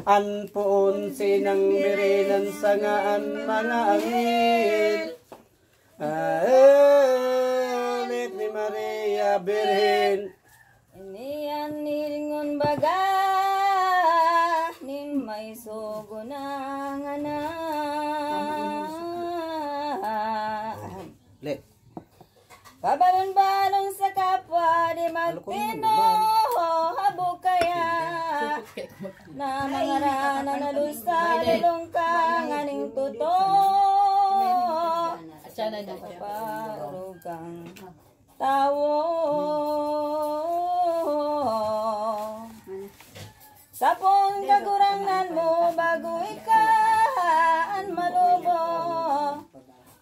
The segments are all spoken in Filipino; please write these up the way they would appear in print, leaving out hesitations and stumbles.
Anpuon sinang birilan sangaan mga angin. Alit ni Maria Birhen. Inian nilingon baga ni may sugo ng anak. Kabalon-balong sa kapwa di magpino habog kaya na mga rana na lusa dalong kang aning tuto paparugang tawo sapong kagurangnan mo bago ikaan malubo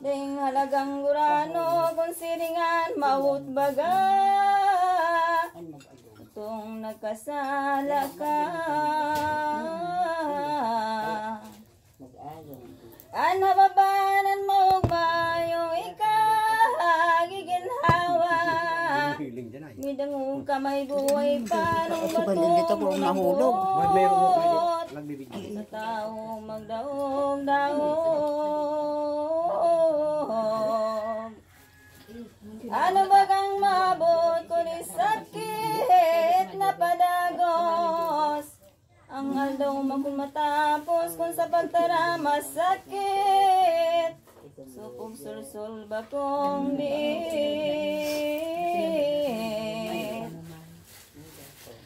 ding halagang gurano kung siringan maut baga itong nagkasala ka anababanan mo mayong ikagiginhawa midang kamay buhay pa nung bato mo nahulog sa tao magdaog-daog. Ano bagang mabot ko ni sakit na padagos ang aldaw magkung matapos kung sa pagtara masakit supog sul-sul ba kong diit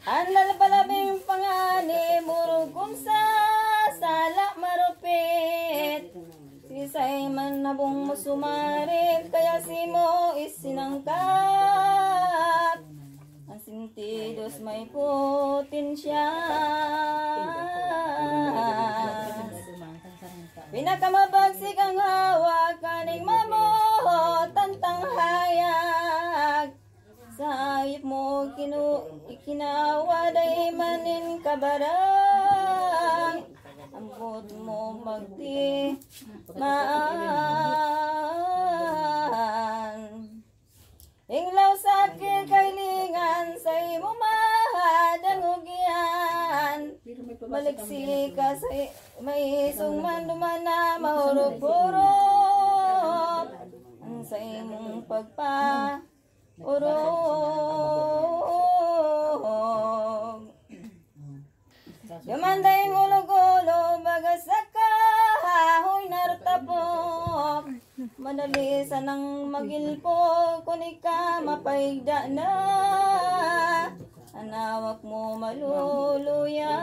andal palabing pangani murug kung sa sala marupit sisay man nabong mo sumarit kaya si mo isinangkat ang sintidos may potensya pinakamabagsik ang hawak kaning mamot tantang hayag sa ayip mo ikinawaday manin kabarang ambot mo magti maan inglaw sakit kailingan sa imo mahadangugyan baliksik ka sa may isong man dumana mahurog-hurog ang sa imong pagpa urog yamanday ngulog-ulo bagas sa kahoy nartapok madali sanang magilpo kung ika mapaigda na anawak mo maluluya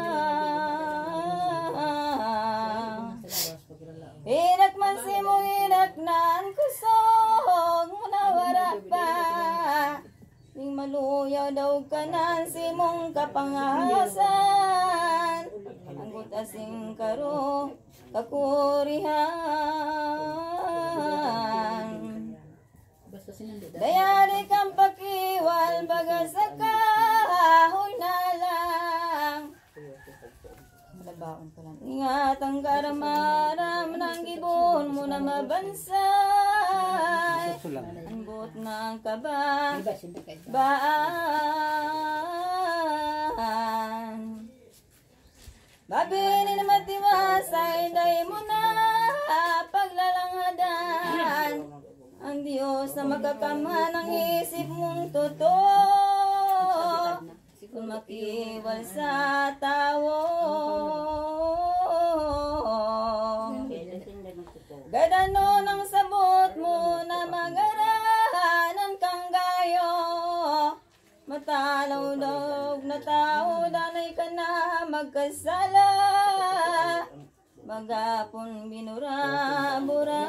hinak man si mong hinaknan kusog munawara pa ning maluyaw daw kanan si mong kapangahasan anggot asing karo kakurihan dayari kang pakiwal baga sa kahoy na lang malabaon pa lang ingat ang karamaram ng gibon mo na mabansay anbot ng kabaan babini na matiwasay day mo na paglalanghadan ang Diyos na makakamhan ang isip mong totoo kung makiwal sa tao gadano ng sabot mo na magarahanan kang gayo matalaw dog na tao danay ka na magkasala magapon binura-bura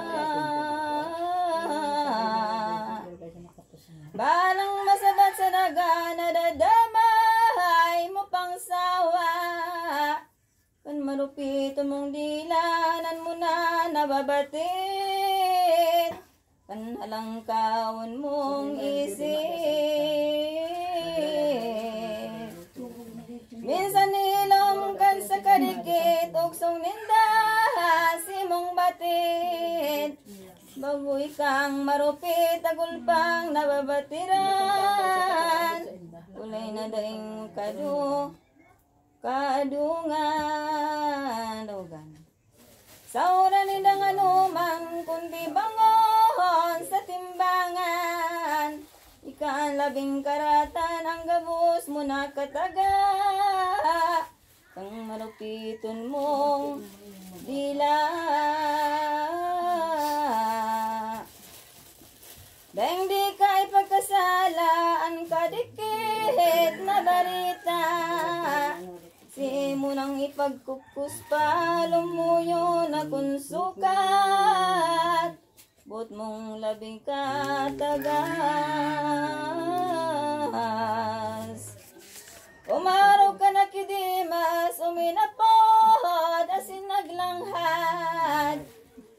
balang masabat sa daga nadadamay mo pang sawa kan marupito mong dilanan mo na nababatit kan halangkawan mong isip minsan nilong kan sa kadikit uksong ninda simong batit bagoy kang marupit agulpang nababatiran kulay na daing kado kaadungan dogan. Sa oran nidang anuman kundi bangon sa timbangan, ikaan labing karatan ang gabos mo nakataga, kang malupiton mong dila. Dahil di ka ipagkasalaan kadikit na barita, si mo nang ipagkukus pa, lumuyo na kung sukat, bot mong labing katagas. Umaraw ka na kidimas, uminapod, asin naglanghad,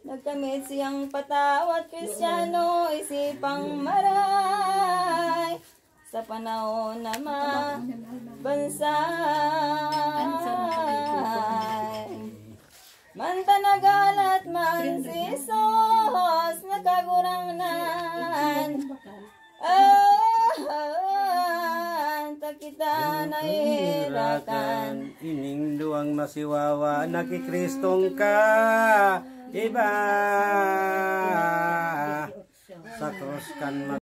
nagkamit siyang patawat Kristyano, isipang maray, sa panahon na mabansay. Mantanagalat man si Sos, nakagurangnan, kita na irakan. Ining duang masiwawa, nakikristong ka, iba. Sa krus kan